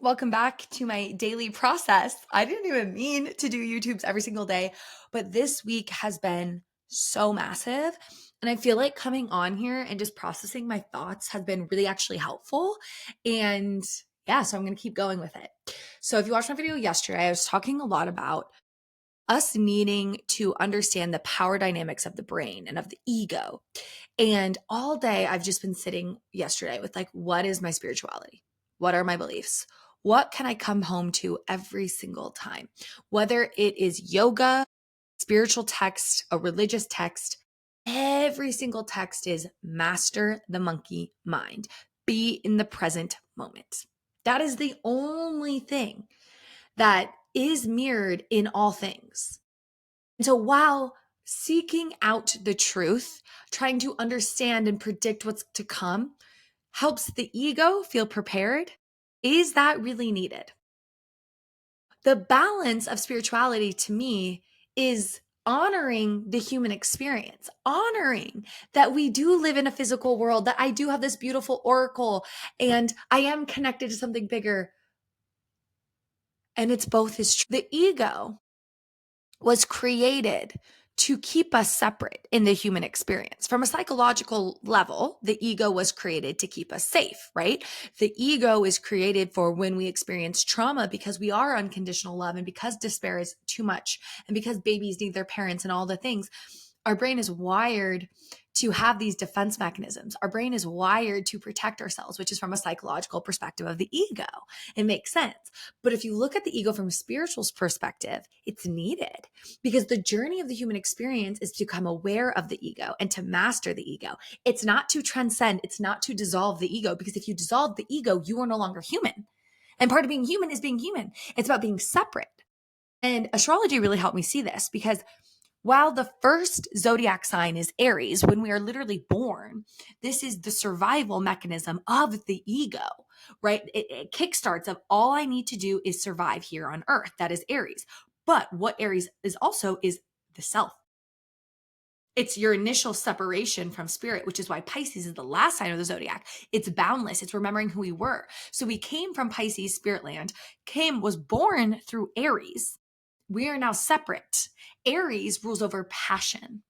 Welcome back to my daily process. I didn't even mean to do YouTubes every single day, but this week has been so massive. And I feel like coming on here and just processing my thoughts has been really actually helpful. And yeah, so I'm going to keep going with it. So if you watched my video yesterday, I was talking a lot about us needing to understand the power dynamics of the brain and of the ego. And all day I've just been sitting yesterday with what is my spirituality? What are my beliefs? What can I come home to every single time? Whether it is yoga, spiritual text, a religious text, every single text is master the monkey mind. Be in the present moment. That is the only thing that is mirrored in all things. And so while seeking out the truth, trying to understand and predict what's to come, helps the ego feel prepared, is that really needed? The balance of spirituality to me is honoring the human experience, honoring that we do live in a physical world, that I do have this beautiful oracle and I am connected to something bigger. And it's both is true. The ego was created to keep us separate in the human experience. From a psychological level, the ego was created to keep us safe, right? The ego is created for when we experience trauma because we are unconditional love and because despair is too much and because babies need their parents and all the things. Our brain is wired to have these defense mechanisms. Our brain is wired to protect ourselves, which is from a psychological perspective of the ego. It makes sense. But if you look at the ego from a spiritual perspective, it's needed because the journey of the human experience is to become aware of the ego and to master the ego. It's not to transcend, it's not to dissolve the ego, because if you dissolve the ego, you are no longer human. And part of being human is being human. It's about being separate. And astrology really helped me see this because while the first zodiac sign is Aries, when we are literally born, this is the survival mechanism of the ego, right? It kickstarts of all I need to do is survive here on earth. That is Aries. But what Aries is also is the self. It's your initial separation from spirit, which is why Pisces is the last sign of the zodiac. It's boundless. It's remembering who we were. So we came from Pisces, spirit land, was born through Aries. We are now separate. Aries rules over passion.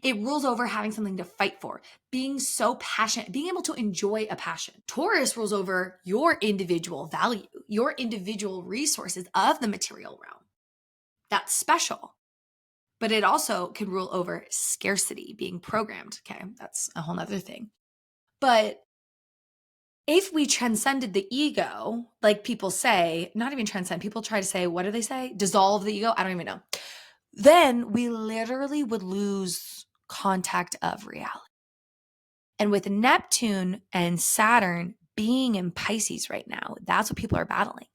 It rules over having something to fight for, being so passionate, being able to enjoy a passion. Taurus rules over your individual value, your individual resources of the material realm. That's special. But it also can rule over scarcity, being programmed. Okay, that's a whole nother thing. But if we transcended the ego, like people say, not even transcend, people try to say, what do they say? Dissolve the ego? I don't even know. Then we literally would lose contact of reality. And with Neptune and Saturn being in Pisces right now, that's what people are battling.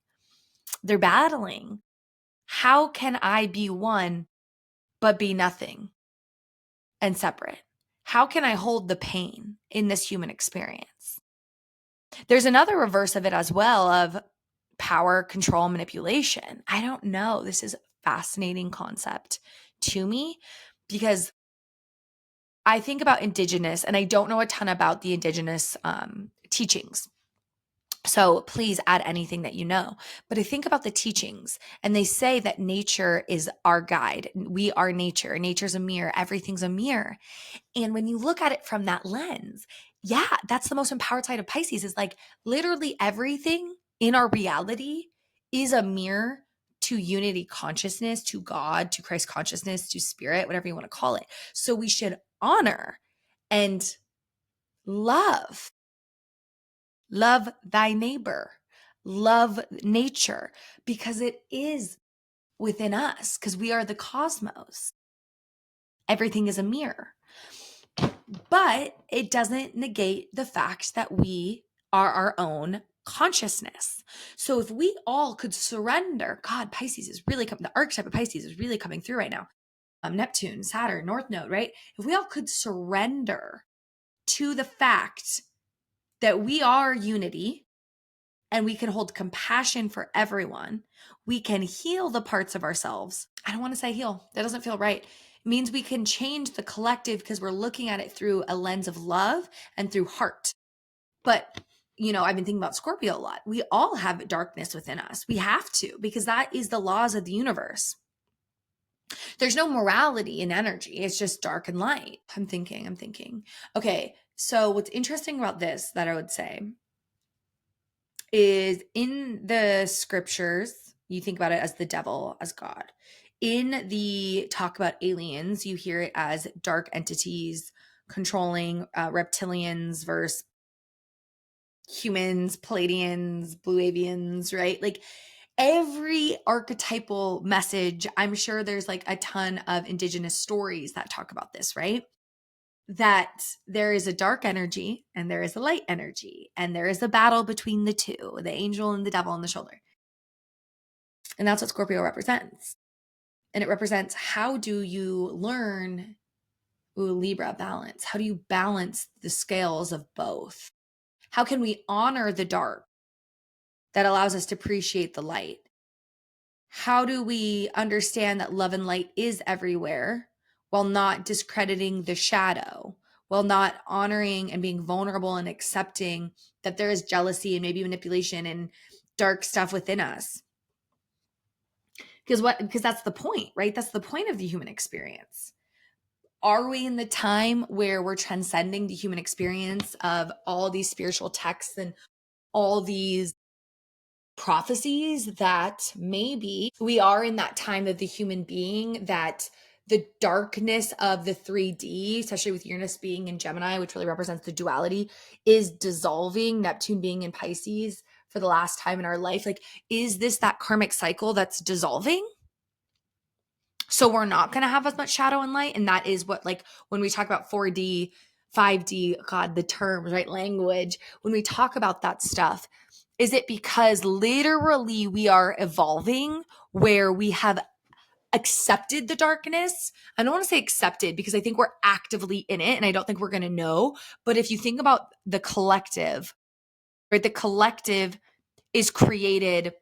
They're battling. How can I be one but be nothing and separate? How can I hold the pain in this human experience? There's another reverse of it as well of power, control, manipulation. I don't know. This is a fascinating concept to me because I think about indigenous, and I don't know a ton about the indigenous teachings. So please add anything that you know. But I think about the teachings, and they say that nature is our guide. We are nature. Nature's a mirror. Everything's a mirror. And when you look at it from that lens, yeah, that's the most empowered side of Pisces is like literally everything in our reality is a mirror to unity consciousness, to God, to Christ consciousness, to spirit, whatever you want to call it. So we should honor and love. Love thy neighbor. Love nature because it is within us because we are the cosmos. Everything is a mirror. But it doesn't negate the fact that we are our own consciousness. So if we all could surrender, God, Pisces is really coming, the archetype of Pisces is really coming through right now. Neptune, Saturn, North Node, right? If we all could surrender to the fact that we are unity and we can hold compassion for everyone, we can heal the parts of ourselves. I don't want to say heal. That doesn't feel right. It means we can change the collective because we're looking at it through a lens of love and through heart. But I've been thinking about Scorpio a lot. We all have darkness within us. We have to, because that is the laws of the universe. There's no morality in energy. It's just dark and light. I'm thinking. Okay, so what's interesting about this that I would say is in the scriptures, you think about it as the devil, as God. In the talk about aliens, you hear it as dark entities controlling reptilians versus humans, Palladians, blue avians, right? Like every archetypal message, I'm sure there's like a ton of indigenous stories that talk about this, right? That there is a dark energy and there is a light energy, and there is a battle between the two, the angel and the devil on the shoulder. And that's what Scorpio represents. And it represents, how do you learn Libra balance? How do you balance the scales of both? How can we honor the dark that allows us to appreciate the light? How do we understand that love and light is everywhere while not discrediting the shadow, while not honoring and being vulnerable and accepting that there is jealousy and maybe manipulation and dark stuff within us? Because that's the point, right? That's the point of the human experience. Are we in the time where we're transcending the human experience of all these spiritual texts and all these prophecies that maybe we are in that time of the human being, that the darkness of the 3D, especially with Uranus being in Gemini, which really represents the duality, is dissolving, Neptune being in Pisces for the last time in our life? Like, is this that karmic cycle that's dissolving? So we're not going to have as much shadow and light. And that is what, like, when we talk about 4D, 5D, God, the terms, right? Language, when we talk about that stuff, is it because literally we are evolving where we have accepted the darkness? I don't want to say accepted, because I think we're actively in it and I don't think we're going to know. But if you think about the collective, right? The collective is created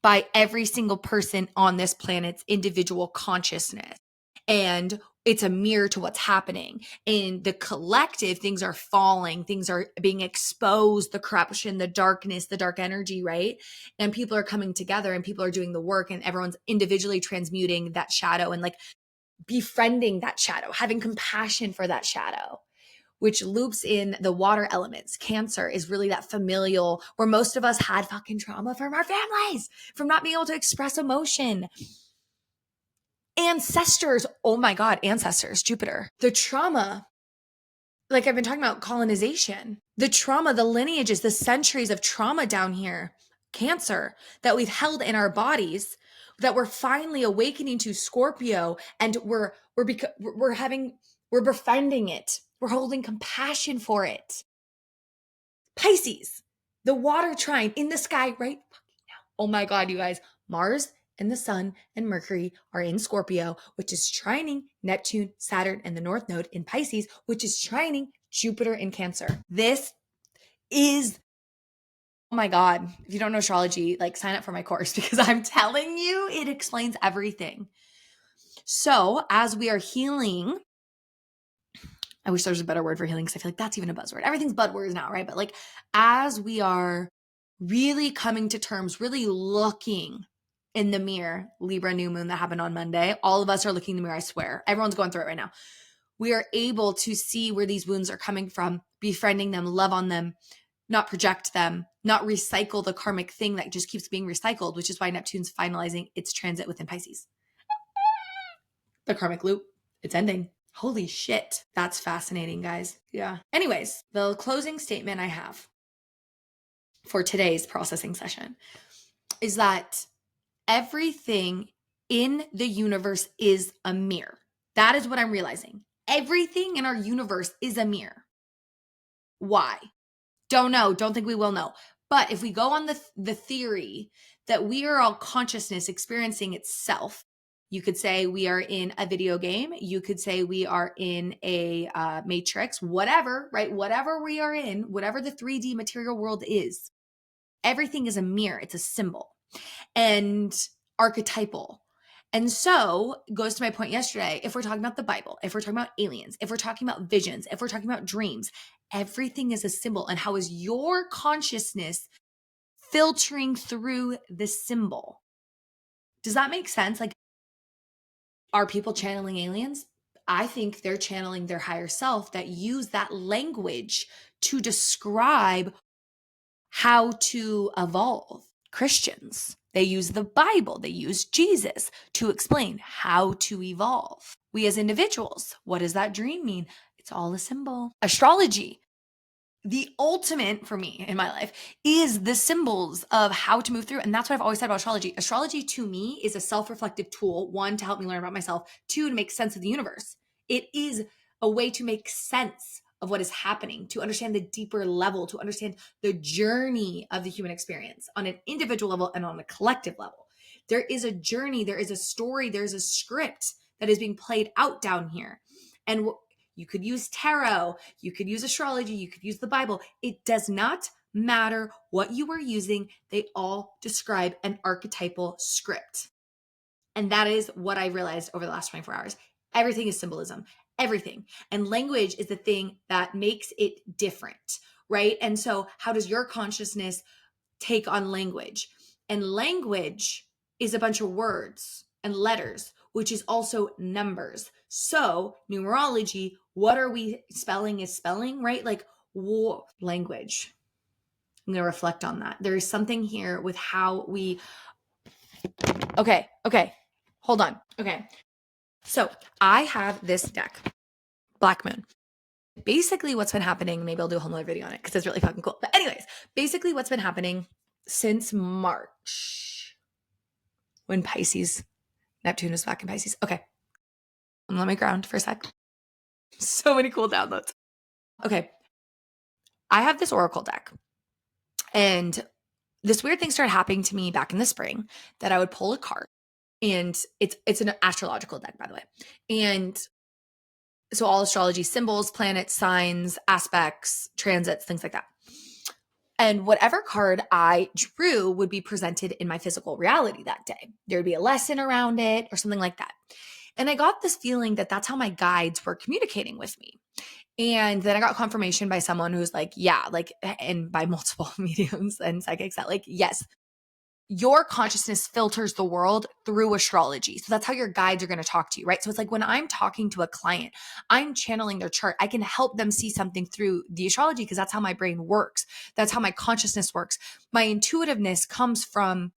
by every single person on this planet's individual consciousness. And it's a mirror to what's happening. In the collective, things are falling, things are being exposed, the corruption, the darkness, the dark energy, right? And people are coming together and people are doing the work, and everyone's individually transmuting that shadow and like befriending that shadow, having compassion for that shadow, which loops in the water elements. Cancer is really that familial, where most of us had fucking trauma from our families, from not being able to express emotion. Ancestors, oh my God, ancestors, Jupiter. The trauma, like I've been talking about colonization, the trauma, the lineages, the centuries of trauma down here, Cancer, that we've held in our bodies, that we're finally awakening to Scorpio, and we're befriending it. We're holding compassion for it. Pisces, the water trine in the sky right fucking now. Oh my God, you guys, Mars and the Sun and Mercury are in Scorpio, which is trining Neptune, Saturn, and the North Node in Pisces, which is trining Jupiter in Cancer. This is, oh my God, if you don't know astrology, like sign up for my course, because I'm telling you, it explains everything. So as we are healing, I wish there was a better word for healing, because I feel like that's even a buzzword. Everything's buzzwords now, right? But like, as we are really coming to terms, really looking in the mirror, Libra new moon that happened on Monday, all of us are looking in the mirror, I swear. Everyone's going through it right now. We are able to see where these wounds are coming from, befriending them, love on them, not project them, not recycle the karmic thing that just keeps being recycled, which is why Neptune's finalizing its transit within Pisces. The karmic loop, it's ending. Holy shit. That's fascinating, guys. Yeah. Anyways, the closing statement I have for today's processing session is that everything in the universe is a mirror. That is what I'm realizing. Everything in our universe is a mirror. Why? Don't know. Don't think we will know. But if we go on the theory that we are all consciousness experiencing itself, you could say we are in a video game. You could say we are in a matrix, whatever, right? Whatever we are in, whatever the 3D material world is, everything is a mirror. It's a symbol and archetypal. And so it goes to my point yesterday. If we're talking about the Bible, if we're talking about aliens, if we're talking about visions, if we're talking about dreams, everything is a symbol, and how is your consciousness filtering through the symbol? Does that make sense? Like, are people channeling aliens? I think they're channeling their higher self that use that language to describe how to evolve. Christians, they use the Bible, they use Jesus to explain how to evolve. We as individuals, what does that dream mean? It's all a symbol. Astrology, the ultimate for me in my life is the symbols of how to move through. And that's what I've always said about astrology. Astrology to me is a self-reflective tool, one, to help me learn about myself, two, to make sense of the universe. It is a way to make sense of what is happening, to understand the deeper level, to understand the journey of the human experience on an individual level and on a collective level. There is a journey, there is a story, there's a script that is being played out down here. And you could use tarot, you could use astrology, you could use the Bible. It does not matter what you are using. They all describe an archetypal script. And that is what I realized over the last 24 hours. Everything is symbolism, everything. And language is the thing that makes it different, right? And so how does your consciousness take on language? And language is a bunch of words and letters, which is also numbers. So numerology, what are we spelling is spelling, right? Like language. I'm going to reflect on that. There is something here with how we, okay. Hold on. Okay. So I have this deck, Black Moon. Basically what's been happening, maybe I'll do a whole nother video on it because it's really fucking cool. But anyways, basically what's been happening since March when Neptune was back in Pisces. Okay. Let me ground for a sec. So many cool downloads. Okay. I have this Oracle deck, and this weird thing started happening to me back in the spring that I would pull a card, and it's an astrological deck, by the way. And so all astrology symbols, planets, signs, aspects, transits, things like that. And whatever card I drew would be presented in my physical reality that day. There would be a lesson around it or something like that. And I got this feeling that that's how my guides were communicating with me. And then I got confirmation by someone who's like, yeah, like, and by multiple mediums and psychics that like, yes, your consciousness filters the world through astrology. So that's how your guides are going to talk to you, right? So it's like when I'm talking to a client, I'm channeling their chart. I can help them see something through the astrology because that's how my brain works. That's how my consciousness works. My intuitiveness comes from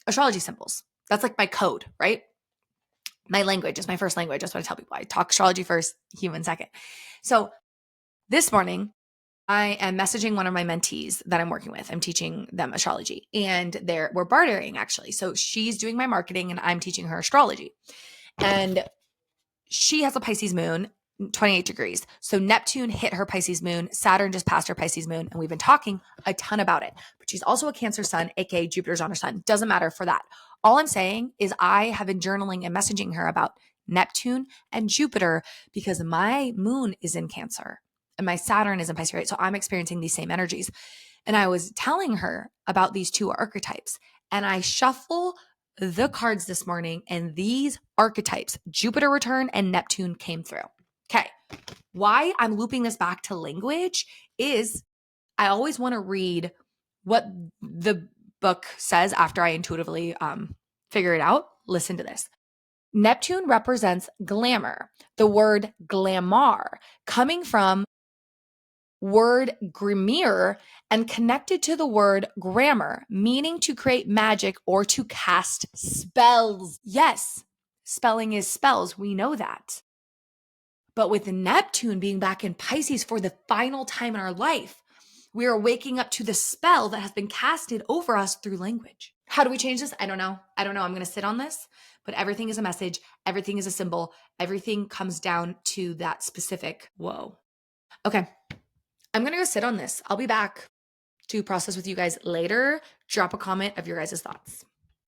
astrology symbols. That's like my code, right? My language is my first language. That's what I tell people. I talk astrology first, human second. So this morning, I am messaging one of my mentees that I'm working with. I'm teaching them astrology, and we're bartering actually. So she's doing my marketing and I'm teaching her astrology. And she has a Pisces moon, 28 degrees. So Neptune hit her Pisces moon. Saturn just passed her Pisces moon. And we've been talking a ton about it. But she's also a Cancer sun, aka Jupiter's on her sun. Doesn't matter for that. All I'm saying is I have been journaling and messaging her about Neptune and Jupiter because my moon is in Cancer and my Saturn is in Pisces, right? So I'm experiencing these same energies. And I was telling her about these two archetypes, and I shuffle the cards this morning, and these archetypes, Jupiter return and Neptune, came through. Okay. Why I'm looping this back to language is I always want to read what the book says after I intuitively figure it out. Listen to this. Neptune represents glamour, the word glamour coming from word grimoire and connected to the word grammar, meaning to create magic or to cast spells. Yes, spelling is spells. We know that. But with Neptune being back in Pisces for the final time in our life, we are waking up to the spell that has been casted over us through language. How do we change this? I don't know. I'm going to sit on this, but everything is a message. Everything is a symbol. Everything comes down to that specific, whoa. Okay. I'm going to go sit on this. I'll be back to process with you guys later. Drop a comment of your guys' thoughts.